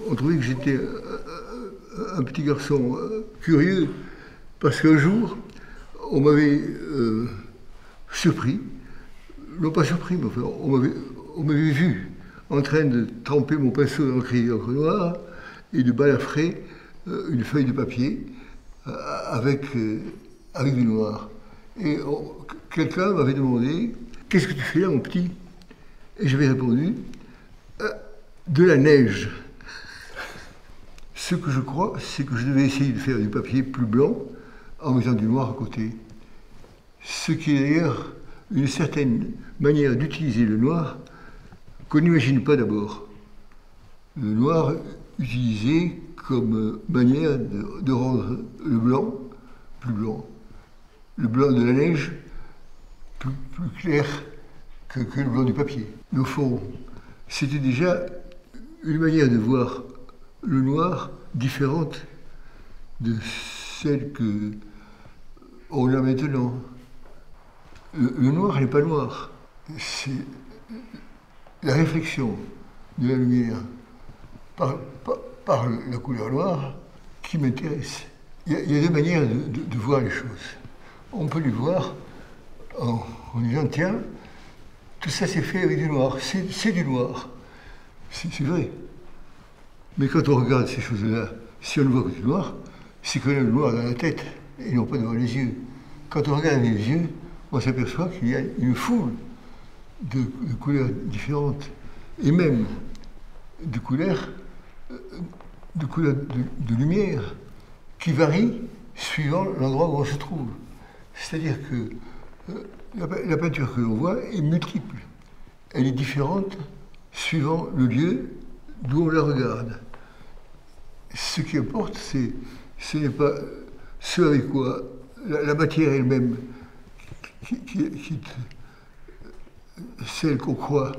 on trouvait que j'étais un petit garçon curieux, parce qu'un jour, on m'avait surpris, non pas surpris, mais enfin, on m'avait vu en train de tremper mon pinceau dans l'encre noire et de balafrer une feuille de papier avec du noir. Et quelqu'un m'avait demandé « Qu'est-ce que tu fais là, mon petit ?» Et j'avais répondu « De la neige ». Ce que je crois, c'est que je devais essayer de faire du papier plus blanc en mettant du noir à côté. Ce qui est d'ailleurs une certaine manière d'utiliser le noir qu'on n'imagine pas d'abord. Le noir utilisé comme manière de rendre le blanc plus blanc. Le blanc de la neige plus clair que le blanc du papier. Mais au fond, c'était déjà une manière de voir le noir différente de celle qu'on a maintenant. Le noir n'est pas noir. C'est la réflexion de la lumière par la couleur noire qui m'intéresse. Il y a deux manières de voir les choses. On peut les voir en disant, tiens, tout ça c'est fait avec du noir, c'est du noir. C'est vrai. Mais quand on regarde ces choses-là, si on ne voit que du noir, c'est qu'on a le noir dans la tête et non pas devant les yeux. Quand on regarde les yeux, on s'aperçoit qu'il y a une foule de couleurs différentes et même de couleurs de lumière qui varient suivant l'endroit où on se trouve. C'est-à-dire que la peinture que l'on voit est multiple. Elle est différente suivant le lieu d'où on la regarde. Ce qui importe, ce n'est pas ce avec quoi la matière elle-même, qui est celle qu'on croit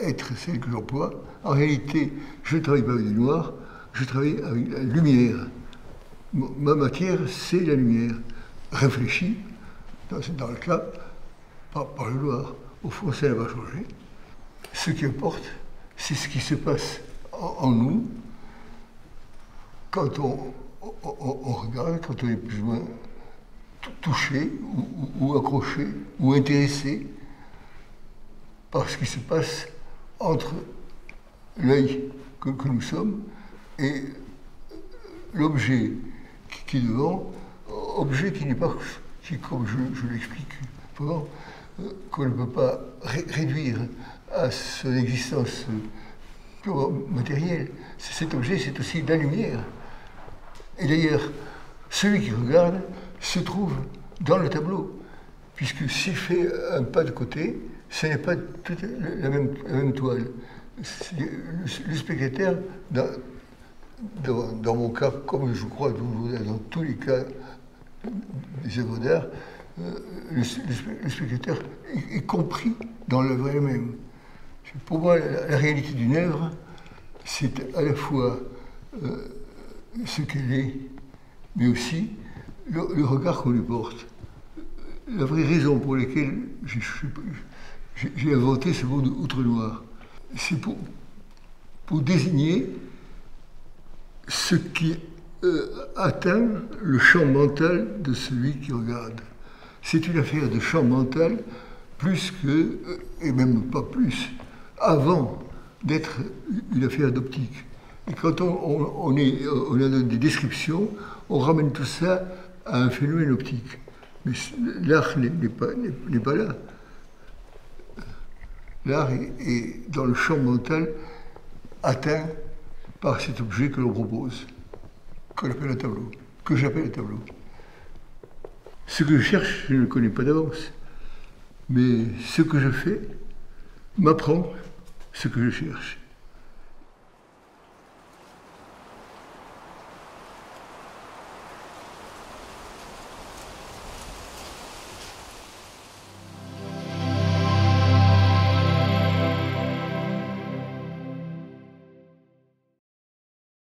être celle que j'emploie. En réalité, je ne travaille pas avec du noir, je travaille avec la lumière. Ma matière, c'est la lumière, réfléchie, dans le cas, par le noir. Au fond, ça n'a pas changé. Ce qui importe, c'est ce qui se passe en nous quand on regarde, quand on est plus ou moins touché, ou accroché, ou intéressé par ce qui se passe entre l'œil que nous sommes et l'objet qui est devant, objet qui n'est pas, comme je l'explique, qu'on ne peut pas réduire à son existence purement matérielle. Cet objet, c'est aussi la lumière. Et d'ailleurs, celui qui regarde se trouve dans le tableau, puisque s'il fait un pas de côté, ce n'est pas toute la même toile. Le spectateur, dans mon cas, comme je crois dans tous les cas des œuvres d'art, le spectateur est compris dans l'œuvre elle-même. Pour moi, la réalité d'une œuvre, c'est à la fois ce qu'elle est, mais aussi le regard qu'on lui porte. La vraie raison pour laquelle j'ai inventé ce mot d'outre-noir, c'est pour désigner ce qui atteint le champ mental de celui qui regarde. C'est une affaire de champ mental plus que, et même pas plus, avant d'être une affaire d'optique. Et quand on a des descriptions, on ramène tout ça à un phénomène optique. Mais l'art n'est pas là. L'art est dans le champ mental atteint par cet objet que l'on propose, qu'on appelle un tableau, que j'appelle un tableau. Ce que je cherche, je ne le connais pas d'avance. Mais ce que je fais m'apprend ce que je cherche.